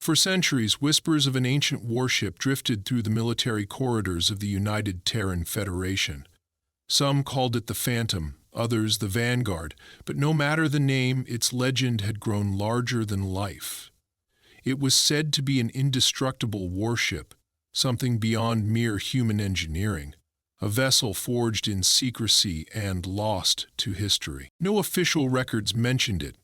For centuries, whispers of an ancient warship drifted through the military corridors of the United Terran Federation. Some called it the Phantom, others the Vanguard, but no matter the name, its legend had grown larger than life. It was said to be an indestructible warship, something beyond mere human engineering, a vessel forged in secrecy and lost to history. No official records mentioned it.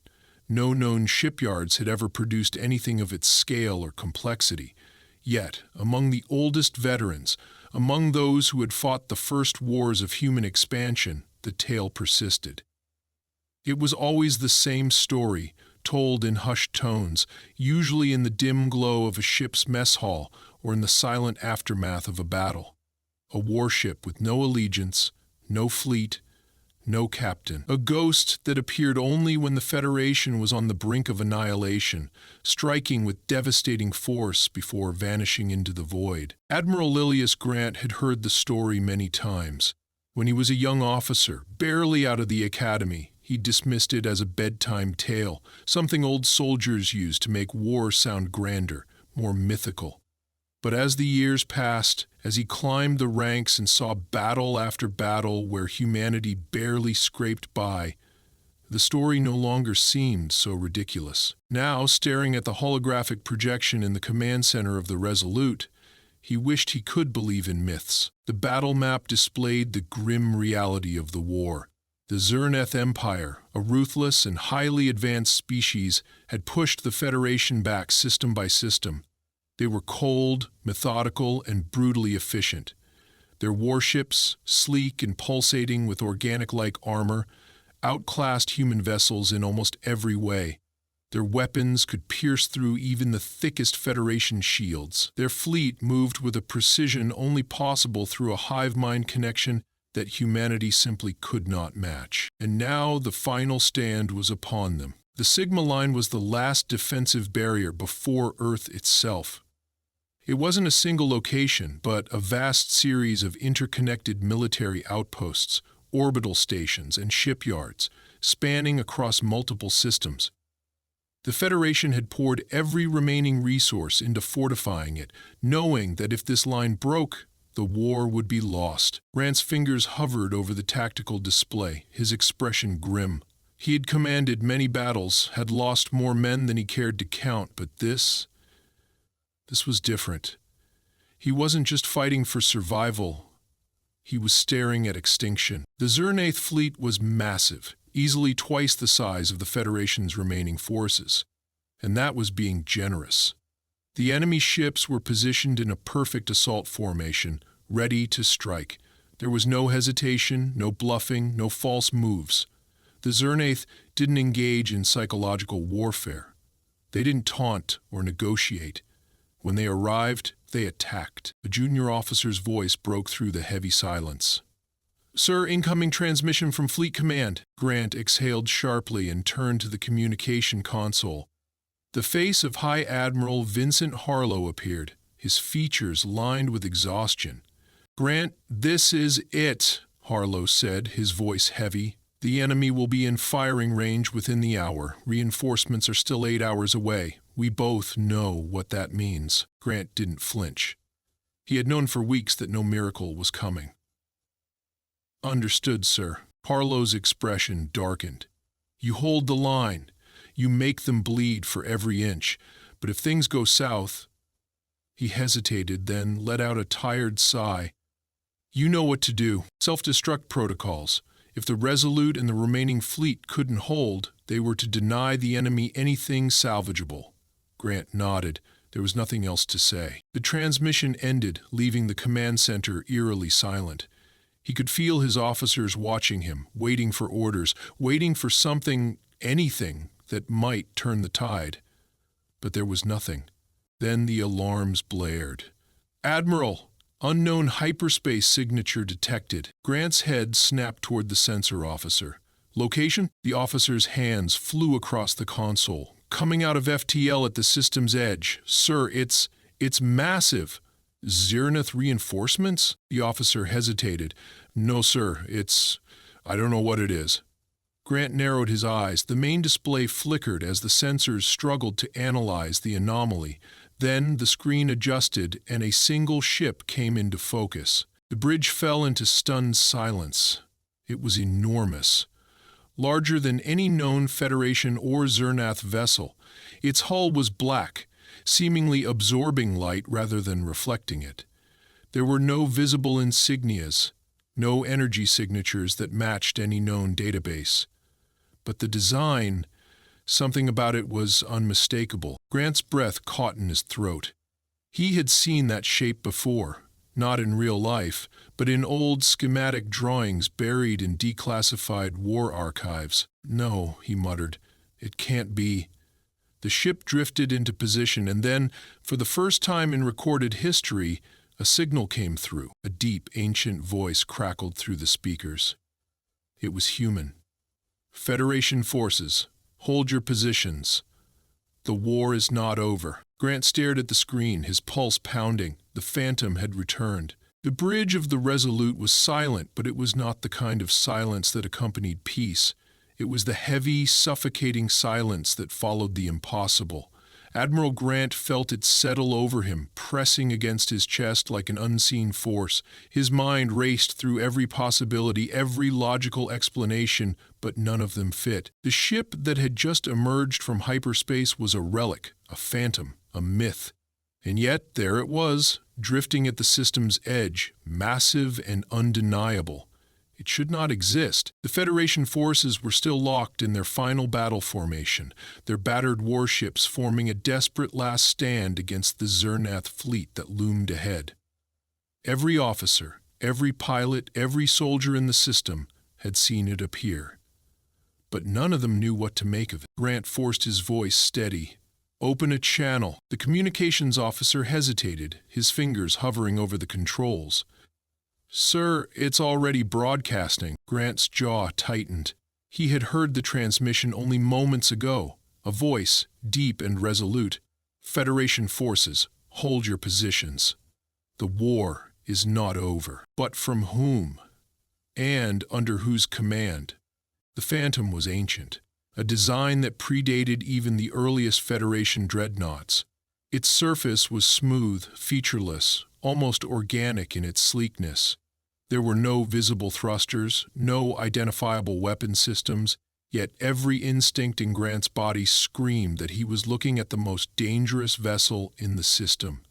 No known shipyards had ever produced anything of its scale or complexity. Yet, among the oldest veterans, among those who had fought the first wars of human expansion, the tale persisted. It was always the same story, told in hushed tones, usually in the dim glow of a ship's mess hall or in the silent aftermath of a battle. A warship with no allegiance, no fleet, no captain. A ghost that appeared only when the Federation was on the brink of annihilation, striking with devastating force before vanishing into the void. Admiral Lilius Grant had heard the story many times. When he was a young officer, barely out of the academy, he dismissed it as a bedtime tale, something old soldiers used to make war sound grander, more mythical. But as the years passed, as he climbed the ranks and saw battle after battle where humanity barely scraped by, the story no longer seemed so ridiculous. Now, staring at the holographic projection in the command center of the Resolute, he wished he could believe in myths. The battle map displayed the grim reality of the war. The Zerneth Empire, a ruthless and highly advanced species, had pushed the Federation back system by system. They were cold, methodical, and brutally efficient. Their warships, sleek and pulsating with organic-like armor, outclassed human vessels in almost every way. Their weapons could pierce through even the thickest Federation shields. Their fleet moved with a precision only possible through a hive-mind connection that humanity simply could not match. And now the final stand was upon them. The Sigma Line was the last defensive barrier before Earth itself. It wasn't a single location, but a vast series of interconnected military outposts, orbital stations, and shipyards, spanning across multiple systems. The Federation had poured every remaining resource into fortifying it, knowing that if this line broke, the war would be lost. Grant's fingers hovered over the tactical display, his expression grim. He had commanded many battles, had lost more men than he cared to count, but this was different. He wasn't just fighting for survival. He was staring at extinction. The Zernath fleet was massive, easily twice the size of the Federation's remaining forces. And that was being generous. The enemy ships were positioned in a perfect assault formation, ready to strike. There was no hesitation, no bluffing, no false moves. The Zernath didn't engage in psychological warfare. They didn't taunt or negotiate. When they arrived, they attacked. A junior officer's voice broke through the heavy silence. "Sir, incoming transmission from Fleet Command." Grant exhaled sharply and turned to the communication console. The face of High Admiral Vincent Harlow appeared, his features lined with exhaustion. "Grant, this is it," Harlow said, his voice heavy. "The enemy will be in firing range within the hour. Reinforcements are still 8 hours away. We both know what that means." Grant didn't flinch. He had known for weeks that no miracle was coming. "Understood, sir." Harlow's expression darkened. "You hold the line. You make them bleed for every inch. But if things go south—" He hesitated, then let out a tired sigh. "You know what to do. Self-destruct protocols. If the Resolute and the remaining fleet couldn't hold, they were to deny the enemy anything salvageable." Grant nodded. There was nothing else to say. The transmission ended, leaving the command center eerily silent. He could feel his officers watching him, waiting for orders, waiting for something, anything, that might turn the tide. But there was nothing. Then the alarms blared. "Admiral! Unknown hyperspace signature detected." Grant's head snapped toward the sensor officer. "Location?" The officer's hands flew across the console. "Coming out of FTL at the system's edge. Sir, it's massive." "Zerneth reinforcements?" The officer hesitated. "No, sir, I don't know what it is." Grant narrowed his eyes. The main display flickered as the sensors struggled to analyze the anomaly. Then the screen adjusted and a single ship came into focus. The bridge fell into stunned silence. It was enormous, larger than any known Federation or Zernath vessel. Its hull was black, seemingly absorbing light rather than reflecting it. There were no visible insignias, no energy signatures that matched any known database. But the design, something about it was unmistakable. Grant's breath caught in his throat. He had seen that shape before, not in real life, but in old schematic drawings buried in declassified war archives. "No," he muttered, "it can't be." The ship drifted into position, and then, for the first time in recorded history, a signal came through. A deep, ancient voice crackled through the speakers. It was human. "Federation forces, hold your positions. The war is not over." Grant stared at the screen, his pulse pounding. The Phantom had returned. The bridge of the Resolute was silent, but it was not the kind of silence that accompanied peace. It was the heavy, suffocating silence that followed the impossible. Admiral Grant felt it settle over him, pressing against his chest like an unseen force. His mind raced through every possibility, every logical explanation, but none of them fit. The ship that had just emerged from hyperspace was a relic, a phantom, a myth. And yet there it was, drifting at the system's edge, massive and undeniable. It should not exist. The Federation forces were still locked in their final battle formation, their battered warships forming a desperate last stand against the Zernath fleet that loomed ahead. Every officer, every pilot, every soldier in the system had seen it appear. But none of them knew what to make of it. Grant forced his voice steady. "Open a channel." The communications officer hesitated, his fingers hovering over the controls. "Sir, it's already broadcasting." Grant's jaw tightened. He had heard the transmission only moments ago. A voice, deep and resolute. "Federation forces, hold your positions. The war is not over." But from whom? And under whose command? The Phantom was ancient, a design that predated even the earliest Federation dreadnoughts. Its surface was smooth, featureless, almost organic in its sleekness. There were no visible thrusters, no identifiable weapon systems, yet every instinct in Grant's body screamed that he was looking at the most dangerous vessel in the system.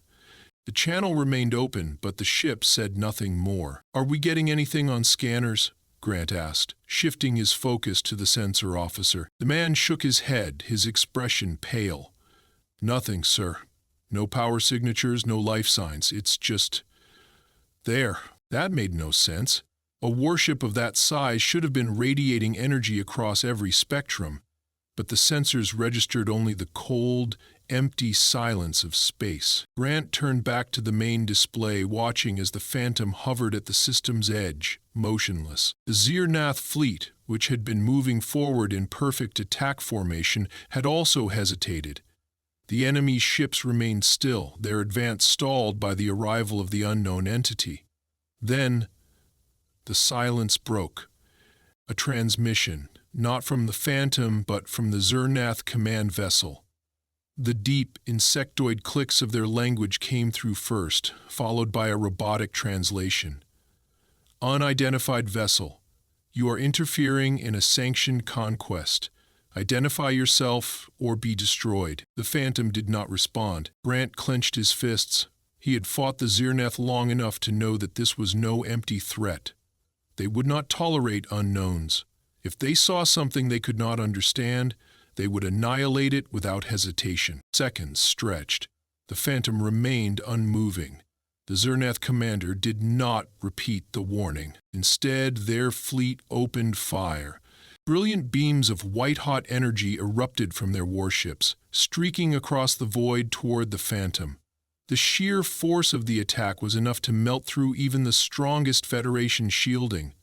The channel remained open, but the ship said nothing more. "Are we getting anything on scanners?" Grant asked, shifting his focus to the sensor officer. The man shook his head, his expression pale. "Nothing, sir. No power signatures, no life signs. It's just there." That made no sense. A warship of that size should have been radiating energy across every spectrum, but the sensors registered only the cold, empty silence of space. Grant turned back to the main display, watching as the Phantom hovered at the system's edge, motionless. The Zernath fleet, which had been moving forward in perfect attack formation, had also hesitated. The enemy's ships remained still, their advance stalled by the arrival of the unknown entity. Then, the silence broke. A transmission, not from the Phantom, but from the Zernath command vessel. The deep, insectoid clicks of their language came through first, followed by a robotic translation. "Unidentified vessel. You are interfering in a sanctioned conquest. Identify yourself or be destroyed." The Phantom did not respond. Grant clenched his fists. He had fought the Zernath long enough to know that this was no empty threat. They would not tolerate unknowns. If they saw something they could not understand, they would annihilate it without hesitation. Seconds stretched. The Phantom remained unmoving. The Zernath commander did not repeat the warning. Instead, their fleet opened fire. Brilliant beams of white-hot energy erupted from their warships, streaking across the void toward the Phantom. The sheer force of the attack was enough to melt through even the strongest Federation shielding.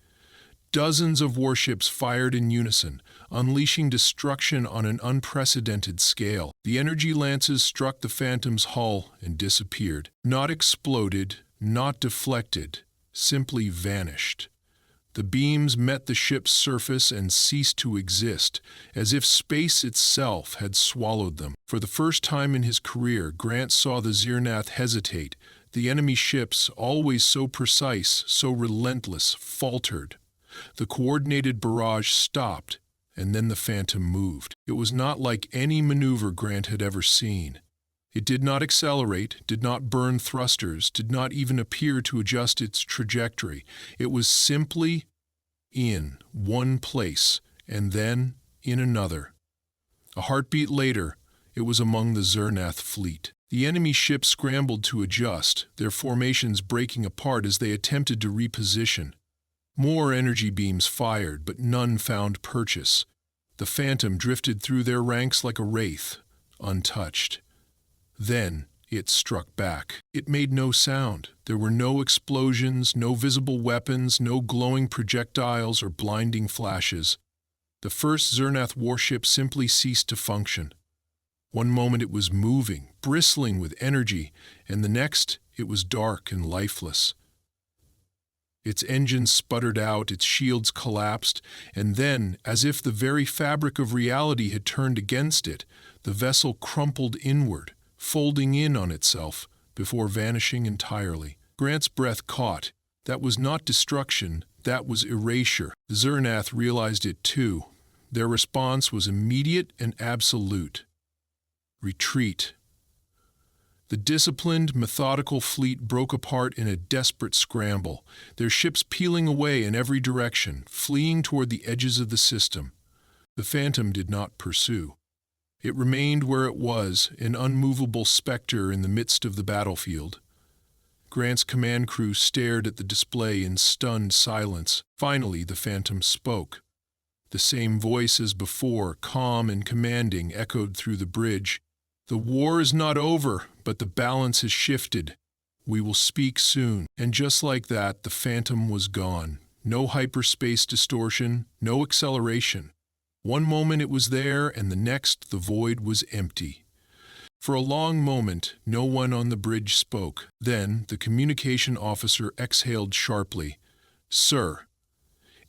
Dozens of warships fired in unison, unleashing destruction on an unprecedented scale. The energy lances struck the Phantom's hull and disappeared. Not exploded, not deflected, simply vanished. The beams met the ship's surface and ceased to exist, as if space itself had swallowed them. For the first time in his career, Grant saw the Zirnath hesitate. The enemy ships, always so precise, so relentless, faltered. The coordinated barrage stopped, and then the Phantom moved. It was not like any maneuver Grant had ever seen. It did not accelerate, did not burn thrusters, did not even appear to adjust its trajectory. It was simply in one place, and then in another. A heartbeat later, it was among the Zirnath fleet. The enemy ships scrambled to adjust, their formations breaking apart as they attempted to reposition. More energy beams fired, but none found purchase. The Phantom drifted through their ranks like a wraith, untouched. Then it struck back. It made no sound. There were no explosions, no visible weapons, no glowing projectiles or blinding flashes. The first Zirnath warship simply ceased to function. One moment it was moving, bristling with energy, and the next it was dark and lifeless. Its engines sputtered out, its shields collapsed, and then, as if the very fabric of reality had turned against it, the vessel crumpled inward, folding in on itself, before vanishing entirely. Grant's breath caught. That was not destruction, that was erasure. The Zirnath realized it too. Their response was immediate and absolute. Retreat. The disciplined, methodical fleet broke apart in a desperate scramble, their ships peeling away in every direction, fleeing toward the edges of the system. The Phantom did not pursue. It remained where it was, an unmovable specter in the midst of the battlefield. Grant's command crew stared at the display in stunned silence. Finally, the Phantom spoke. The same voice as before, calm and commanding, echoed through the bridge. "The war is not over, but the balance has shifted. We will speak soon." And just like that, the Phantom was gone. No hyperspace distortion, no acceleration. One moment it was there, and the next the void was empty. For a long moment, no one on the bridge spoke. Then the communication officer exhaled sharply. "Sir,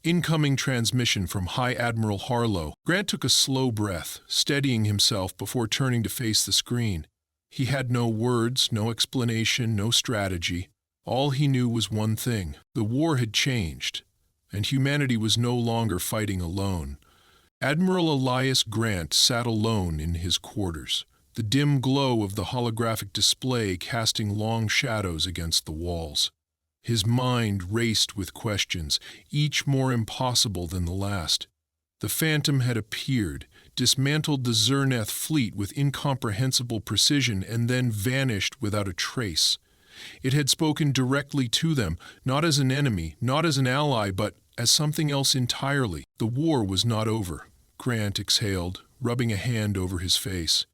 incoming transmission from High Admiral Harlow." Grant took a slow breath, steadying himself before turning to face the screen. He had no words, no explanation, no strategy. All he knew was one thing. The war had changed, and humanity was no longer fighting alone. Admiral Elias Grant sat alone in his quarters, the dim glow of the holographic display casting long shadows against the walls. His mind raced with questions, each more impossible than the last. The Phantom had appeared, dismantled the Zirnath fleet with incomprehensible precision, and then vanished without a trace. It had spoken directly to them, not as an enemy, not as an ally, but as something else entirely. The war was not over. Grant exhaled, rubbing a hand over his face.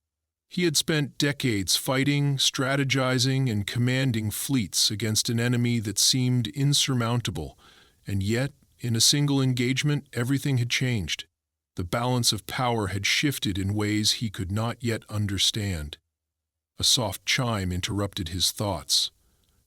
He had spent decades fighting, strategizing, and commanding fleets against an enemy that seemed insurmountable, and yet, in a single engagement, everything had changed. The balance of power had shifted in ways he could not yet understand. A soft chime interrupted his thoughts.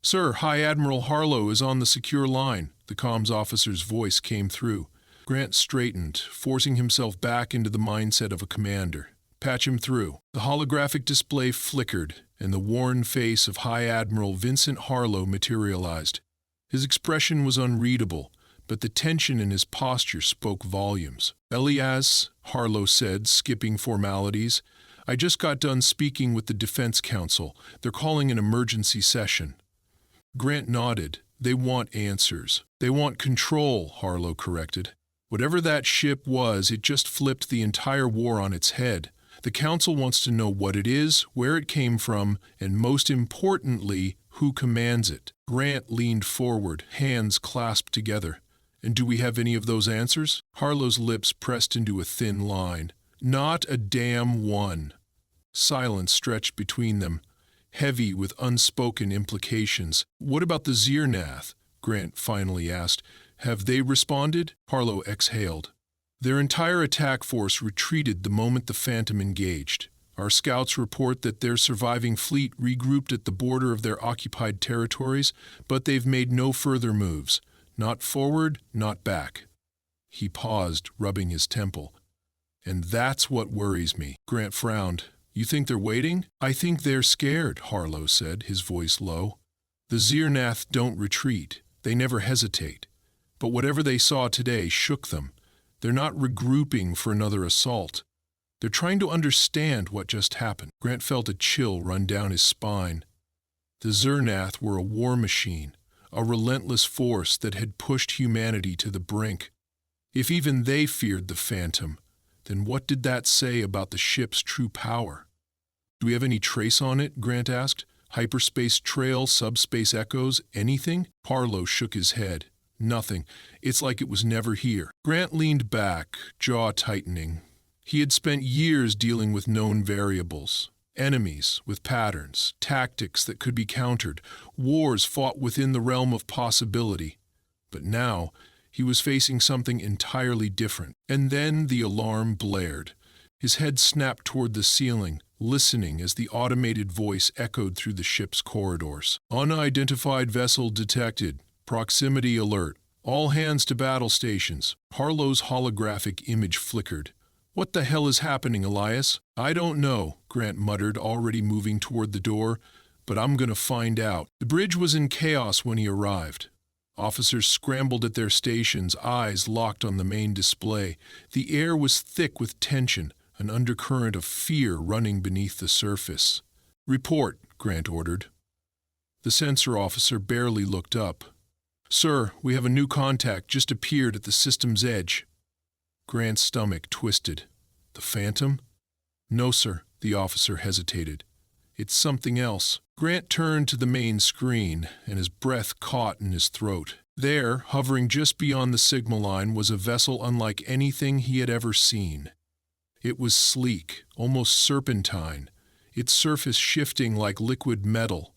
"Sir, High Admiral Harlow is on the secure line," the comms officer's voice came through. Grant straightened, forcing himself back into the mindset of a commander. "Patch him through." The holographic display flickered, and the worn face of High Admiral Vincent Harlow materialized. His expression was unreadable, but the tension in his posture spoke volumes. "Elias," Harlow said, skipping formalities, "I just got done speaking with the Defense Council. They're calling an emergency session." Grant nodded. "They want answers. They want control," Harlow corrected. "Whatever that ship was, it just flipped the entire war on its head. The Council wants to know what it is, where it came from, and most importantly, who commands it." Grant leaned forward, hands clasped together. "And do we have any of those answers?" Harlow's lips pressed into a thin line. "Not a damn one." Silence stretched between them, heavy with unspoken implications. "What about the Zirnath?" Grant finally asked. "Have they responded?" Harlow exhaled. "Their entire attack force retreated the moment the Phantom engaged. Our scouts report that their surviving fleet regrouped at the border of their occupied territories, but they've made no further moves. Not forward, not back. He paused, rubbing his temple. And that's what worries me. Grant frowned. You think they're waiting? I think they're scared, Harlow said, his voice low. The Xernath don't retreat. They never hesitate. But whatever they saw today shook them. They're not regrouping for another assault. They're trying to understand what just happened. Grant felt a chill run down his spine. The Xernath were a war machine, a relentless force that had pushed humanity to the brink. If even they feared the Phantom, then what did that say about the ship's true power? Do we have any trace on it? Grant asked. Hyperspace trail, subspace echoes, anything? Harlow shook his head. Nothing. It's like it was never here. Grant leaned back, jaw tightening. He had spent years dealing with known variables. Enemies with patterns, tactics that could be countered, wars fought within the realm of possibility. But now, he was facing something entirely different. And then the alarm blared. His head snapped toward the ceiling, listening as the automated voice echoed through the ship's corridors. Unidentified vessel detected. Proximity alert. All hands to battle stations. Harlow's holographic image flickered. What the hell is happening, Elias? I don't know, Grant muttered, already moving toward the door, but I'm gonna find out. The bridge was in chaos when he arrived. Officers scrambled at their stations, eyes locked on the main display. The air was thick with tension, an undercurrent of fear running beneath the surface. Report, Grant ordered. The sensor officer barely looked up. Sir, we have a new contact just appeared at the system's edge. Grant's stomach twisted. The Phantom? No, sir, the officer hesitated. It's something else. Grant turned to the main screen, and his breath caught in his throat. There, hovering just beyond the signal line, was a vessel unlike anything he had ever seen. It was sleek, almost serpentine, its surface shifting like liquid metal.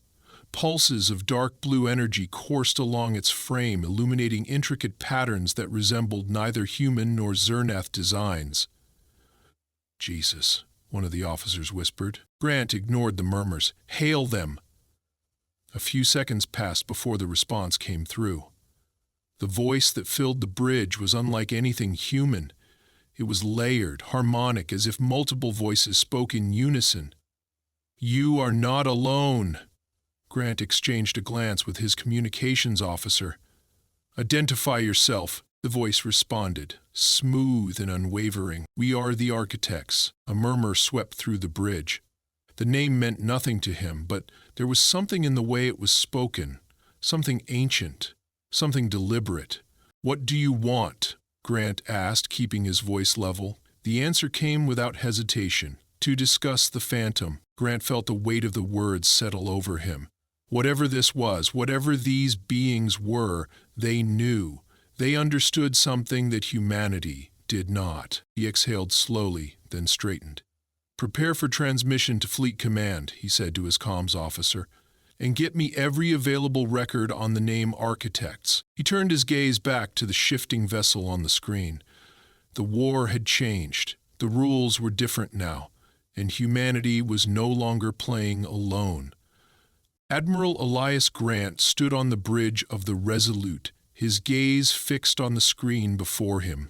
Pulses of dark blue energy coursed along its frame, illuminating intricate patterns that resembled neither human nor Xernath designs. Jesus, one of the officers whispered. Grant ignored the murmurs. Hail them! A few seconds passed before the response came through. The voice that filled the bridge was unlike anything human. It was layered, harmonic, as if multiple voices spoke in unison. You are not alone! Grant exchanged a glance with his communications officer. Identify yourself, the voice responded, smooth and unwavering. We are the architects. A murmur swept through the bridge. The name meant nothing to him, but there was something in the way it was spoken, something ancient, something deliberate. What do you want? Grant asked, keeping his voice level. The answer came without hesitation. To discuss the Phantom. Grant felt the weight of the words settle over him. Whatever this was, whatever these beings were, they knew. They understood something that humanity did not. He exhaled slowly, then straightened. Prepare for transmission to Fleet Command, he said to his comms officer, and get me every available record on the name Architects. He turned his gaze back to the shifting vessel on the screen. The war had changed. The rules were different now, and humanity was no longer playing alone. Admiral Elias Grant stood on the bridge of the Resolute, his gaze fixed on the screen before him.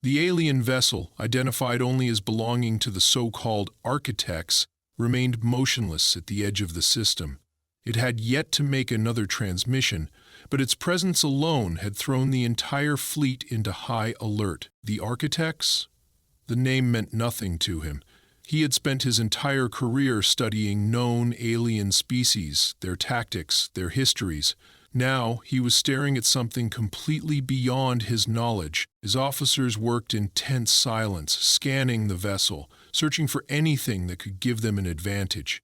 The alien vessel, identified only as belonging to the so-called Architects, remained motionless at the edge of the system. It had yet to make another transmission, but its presence alone had thrown the entire fleet into high alert. The Architects? The name meant nothing to him. He had spent his entire career studying known alien species, their tactics, their histories. Now he was staring at something completely beyond his knowledge. His officers worked in tense silence, scanning the vessel, searching for anything that could give them an advantage.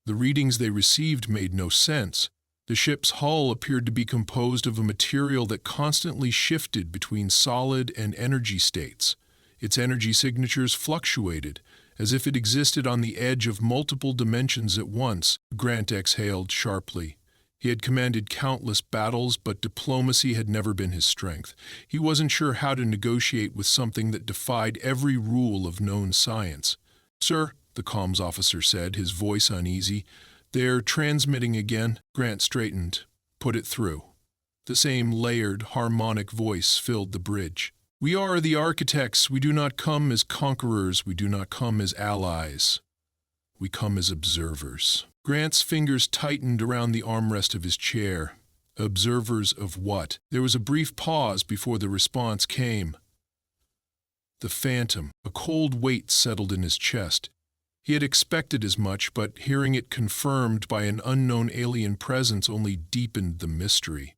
The readings they received made no sense. The ship's hull appeared to be composed of a material that constantly shifted between solid and energy states. Its energy signatures fluctuated, as if it existed on the edge of multiple dimensions at once. Grant exhaled sharply. He had commanded countless battles, but diplomacy had never been his strength. He wasn't sure how to negotiate with something that defied every rule of known science. Sir, the comms officer said, his voice uneasy, they're transmitting again. Grant straightened. Put it through. The same layered, harmonic voice filled the bridge. "We are the architects. We do not come as conquerors. We do not come as allies. We come as observers." Grant's fingers tightened around the armrest of his chair. Observers of what? There was a brief pause before the response came. The Phantom. A cold weight settled in his chest. He had expected as much, but hearing it confirmed by an unknown alien presence only deepened the mystery.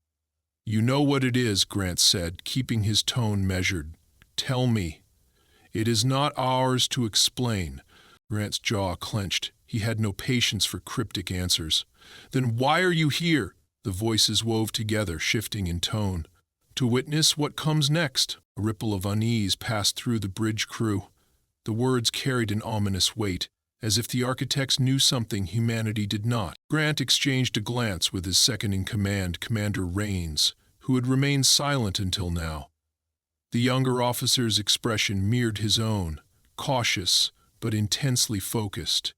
"You know what it is," Grant said, keeping his tone measured. "Tell me." "It is not ours to explain." Grant's jaw clenched. He had no patience for cryptic answers. "Then why are you here?" The voices wove together, shifting in tone. "To witness what comes next." A ripple of unease passed through the bridge crew. The words carried an ominous weight, as if the architects knew something humanity did not. Grant exchanged a glance with his second-in-command, Commander Rains, who had remained silent until now. The younger officer's expression mirrored his own, cautious but intensely focused.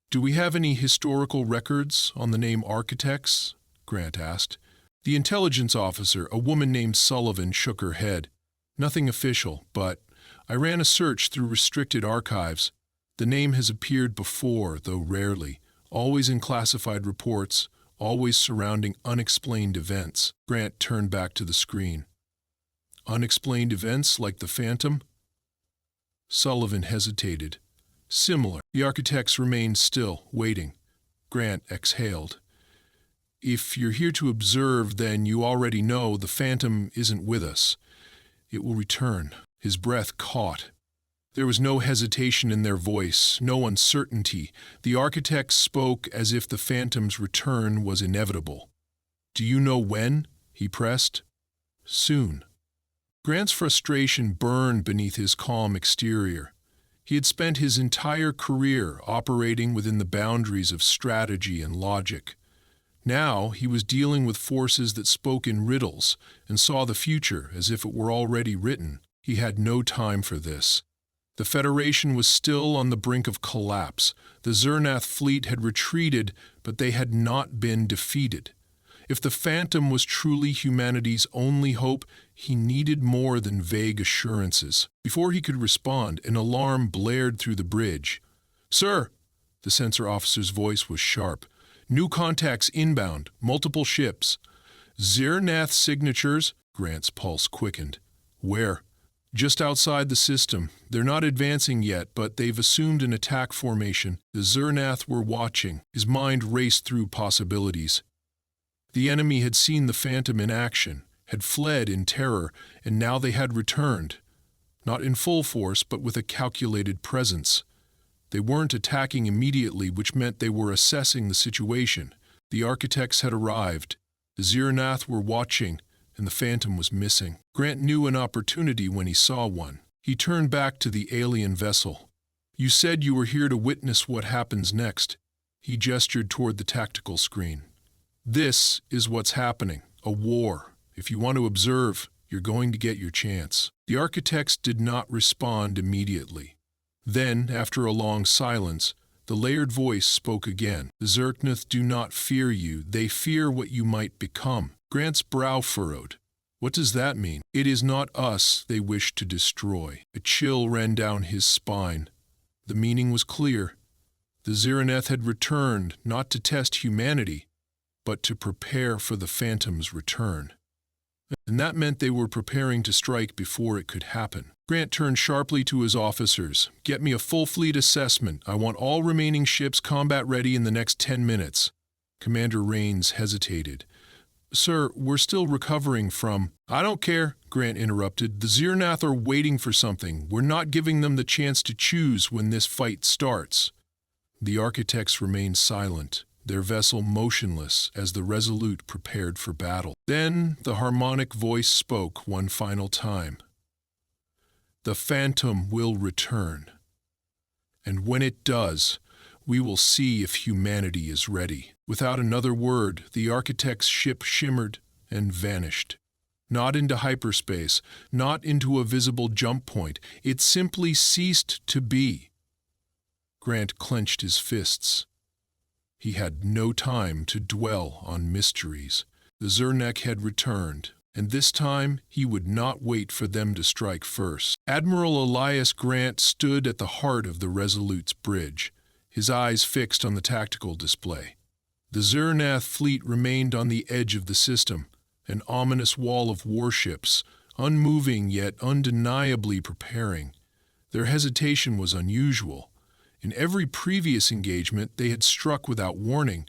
"Do we have any historical records on the name architects?" Grant asked. The intelligence officer, a woman named Sullivan, shook her head. "Nothing official, but I ran a search through restricted archives. The name has appeared before, though rarely, always in classified reports, always surrounding unexplained events." Grant turned back to the screen. "Unexplained events like the Phantom?" Sullivan hesitated. "Similar." The architects remained still, waiting. Grant exhaled. "If you're here to observe, then you already know the Phantom isn't with us. It will return." His breath caught. There was no hesitation in their voice, no uncertainty. The architects spoke as if the Phantom's return was inevitable. "Do you know when?" he pressed. "Soon." Grant's frustration burned beneath his calm exterior. He had spent his entire career operating within the boundaries of strategy and logic. Now he was dealing with forces that spoke in riddles and saw the future as if it were already written. He had no time for this. The Federation was still on the brink of collapse. The Zernath fleet had retreated, but they had not been defeated. If the Phantom was truly humanity's only hope, he needed more than vague assurances. Before he could respond, an alarm blared through the bridge. "Sir!" The sensor officer's voice was sharp. "New contacts inbound, multiple ships." "Zernath signatures?" Grant's pulse quickened. "Where?" "Just outside the system. They're not advancing yet, but they've assumed an attack formation. The Zernath were watching." His mind raced through possibilities. The enemy had seen the Phantom in action, had fled in terror, and now they had returned. Not in full force, but with a calculated presence. They weren't attacking immediately, which meant they were assessing the situation. The architects had arrived. The Zernath were watching, and the Phantom was missing. Grant knew an opportunity when he saw one. He turned back to the alien vessel. "You said you were here to witness what happens next." He gestured toward the tactical screen. "This is what's happening. A war. If you want to observe, you're going to get your chance." The architects did not respond immediately. Then, after a long silence, the layered voice spoke again. "The Zernath do not fear you. They fear what you might become." Grant's brow furrowed. "What does that mean?" "It is not us they wish to destroy." A chill ran down his spine. The meaning was clear. The Zernath had returned not to test humanity, but to prepare for the Phantom's return. And that meant they were preparing to strike before it could happen. Grant turned sharply to his officers. "Get me a full fleet assessment. I want all remaining ships combat ready in the next 10 minutes. Commander Rains hesitated. "Sir, we're still recovering from—" "I don't care," Grant interrupted. "The Zernath are waiting for something. We're not giving them the chance to choose when this fight starts." The architects remained silent, their vessel motionless as the Resolute prepared for battle. Then the harmonic voice spoke one final time. "The Phantom will return. And when it does, we will see if humanity is ready." Without another word, the architect's ship shimmered and vanished. Not into hyperspace, not into a visible jump point. It simply ceased to be. Grant clenched his fists. He had no time to dwell on mysteries. The Zernek had returned, and this time he would not wait for them to strike first. Admiral Elias Grant stood at the heart of the Resolute's bridge, his eyes fixed on the tactical display. The Zernath fleet remained on the edge of the system, an ominous wall of warships, unmoving yet undeniably preparing. Their hesitation was unusual. In every previous engagement, they had struck without warning,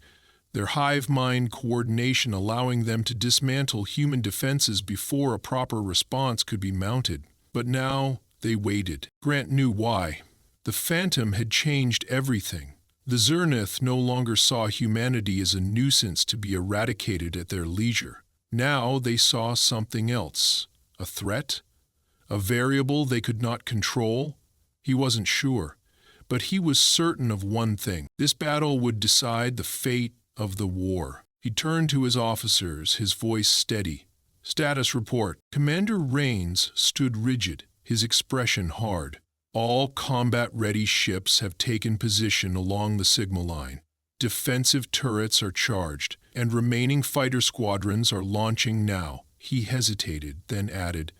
their hive-mind coordination allowing them to dismantle human defenses before a proper response could be mounted. But now they waited. Grant knew why. The Phantom had changed everything. The Zernath no longer saw humanity as a nuisance to be eradicated at their leisure. Now they saw something else. A threat? A variable they could not control? He wasn't sure. But he was certain of one thing. This battle would decide the fate of the war. He turned to his officers, his voice steady. Status report. Commander Rains stood rigid, his expression hard. All combat-ready ships have taken position along the Sigma line. Defensive turrets are charged, and remaining fighter squadrons are launching now. He hesitated, then added,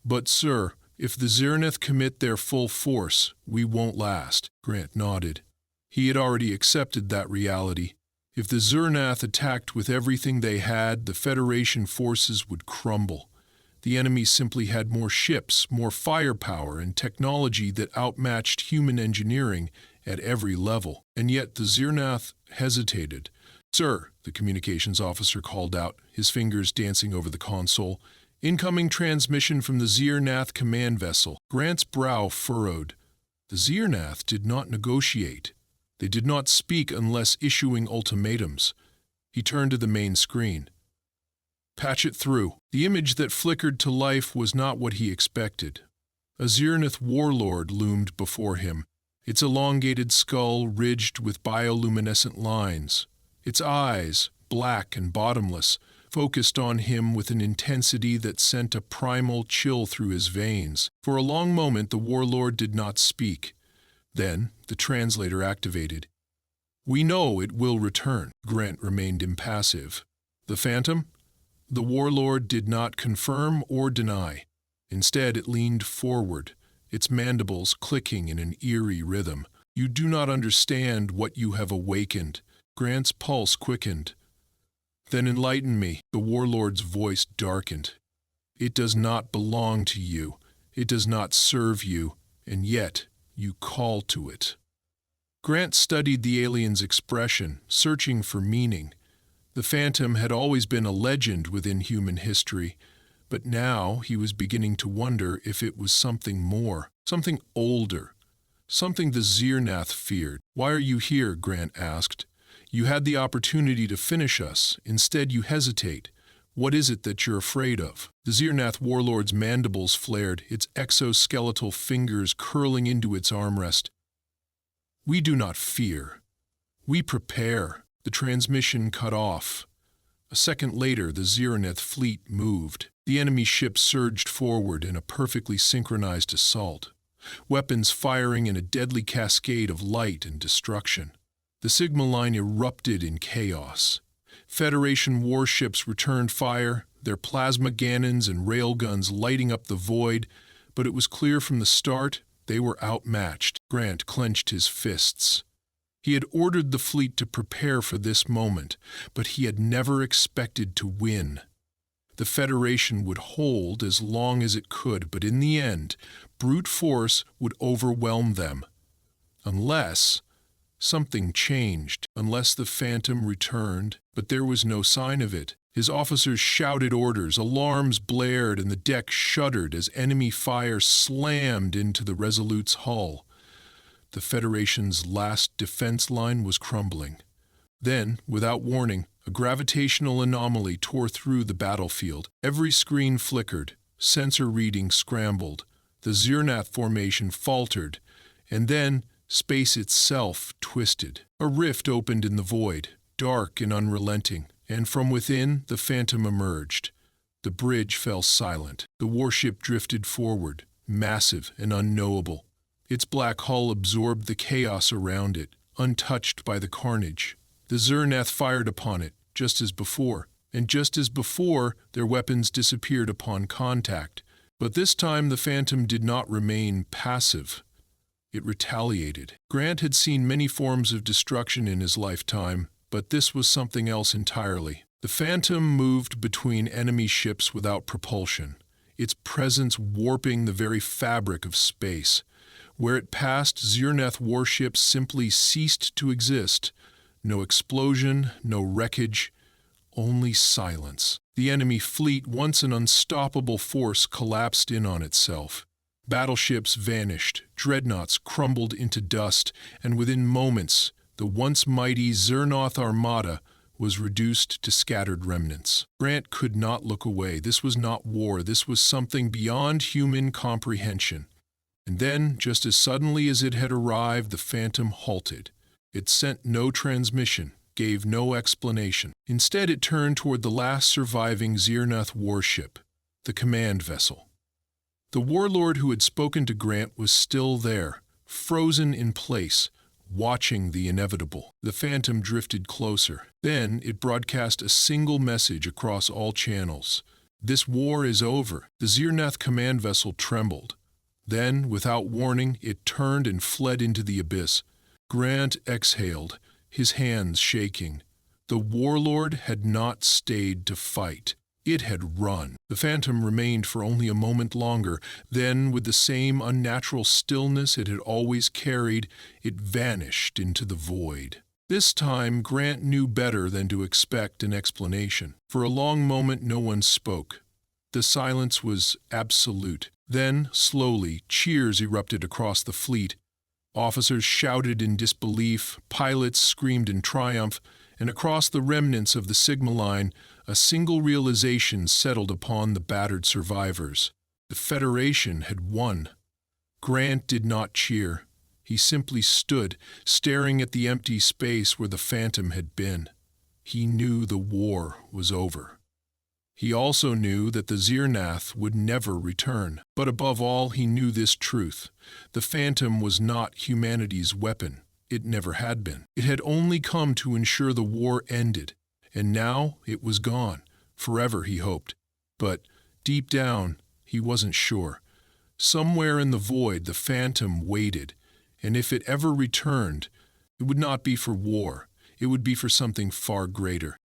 "But, sir, if the Zernath commit their full force, we won't last." Grant nodded. He had already accepted that reality. If the Zernath attacked with everything they had, the Federation forces would crumble. The enemy simply had more ships, more firepower, and technology that outmatched human engineering at every level. And yet the Zernath hesitated. "Sir," the communications officer called out, his fingers dancing over the console. "Incoming transmission from the Zernath command vessel." Grant's brow furrowed. The Zernath did not negotiate. They did not speak unless issuing ultimatums. He turned to the main screen. "Patch it through." The image that flickered to life was not what he expected. A Zernath warlord loomed before him, its elongated skull ridged with bioluminescent lines. Its eyes, black and bottomless, focused on him with an intensity that sent a primal chill through his veins. For a long moment the warlord did not speak. Then the translator activated. "We know it will return." Grant remained impassive. "The Phantom?" The warlord did not confirm or deny. Instead, it leaned forward, its mandibles clicking in an eerie rhythm. "You do not understand what you have awakened." Grant's pulse quickened. "Then enlighten me." The warlord's voice darkened. "It does not belong to you. It does not serve you, and yet you call to it." Grant studied the alien's expression, searching for meaning. The Phantom had always been a legend within human history, but now he was beginning to wonder if it was something more, something older, something the Zernath feared. "Why are you here?" Grant asked. "You had the opportunity to finish us. Instead you hesitate. What is it that you're afraid of?" The Zernath warlord's mandibles flared, its exoskeletal fingers curling into its armrest. "We do not fear. We prepare." The transmission cut off. A second later, the Zernath fleet moved. The enemy ship surged forward in a perfectly synchronized assault, weapons firing in a deadly cascade of light and destruction. The Sigma line erupted in chaos. Federation warships returned fire, their plasma cannons and railguns lighting up the void, but it was clear from the start they were outmatched. Grant clenched his fists. He had ordered the fleet to prepare for this moment, but he had never expected to win. The Federation would hold as long as it could, but in the end, brute force would overwhelm them. Unless something changed, unless the Phantom returned, but there was no sign of it. His officers shouted orders, alarms blared, and the deck shuddered as enemy fire slammed into the Resolute's hull. The Federation's last defense line was crumbling. Then, without warning, a gravitational anomaly tore through the battlefield. Every screen flickered, sensor readings scrambled, the Zernath formation faltered, and then space itself twisted. A rift opened in the void, dark and unrelenting, and from within the Phantom emerged. The bridge fell silent. The warship drifted forward, massive and unknowable. Its black hull absorbed the chaos around it, untouched by the carnage. The Zernath fired upon it, just as before, And just as before, their weapons disappeared upon contact. But this time the Phantom did not remain passive. It retaliated. Grant had seen many forms of destruction in his lifetime, but this was something else entirely. The Phantom moved between enemy ships without propulsion, its presence warping the very fabric of space. Where it passed, Xerneth warships simply ceased to exist. No explosion, no wreckage, only silence. The enemy fleet, once an unstoppable force, collapsed in on itself. Battleships vanished, dreadnoughts crumbled into dust, and within moments, the once mighty Xernoth armada was reduced to scattered remnants. Grant could not look away. This was not war. This was something beyond human comprehension. And then, just as suddenly as it had arrived, the Phantom halted. It sent no transmission, gave no explanation. Instead, it turned toward the last surviving Xerneth warship, the command vessel. The warlord who had spoken to Grant was still there, frozen in place, watching the inevitable. The Phantom drifted closer. Then it broadcast a single message across all channels. "This war is over." The Xerneth command vessel trembled. Then, without warning, it turned and fled into the abyss. Grant exhaled, his hands shaking. The warlord had not stayed to fight. It had run. The Phantom remained for only a moment longer. Then, with the same unnatural stillness it had always carried, it vanished into the void. This time, Grant knew better than to expect an explanation. For a long moment, no one spoke. The silence was absolute. Then, slowly, cheers erupted across the fleet. Officers shouted in disbelief, pilots screamed in triumph, and across the remnants of the Sigma line, a single realization settled upon the battered survivors. The Federation had won. Grant did not cheer. He simply stood, staring at the empty space where the Phantom had been. He knew the war was over. He also knew that the Xernath would never return. But above all, he knew this truth. The Phantom was not humanity's weapon. It never had been. It had only come to ensure the war ended. And now it was gone. Forever, he hoped. But deep down, he wasn't sure. Somewhere in the void, the Phantom waited. And if it ever returned, it would not be for war. It would be for something far greater.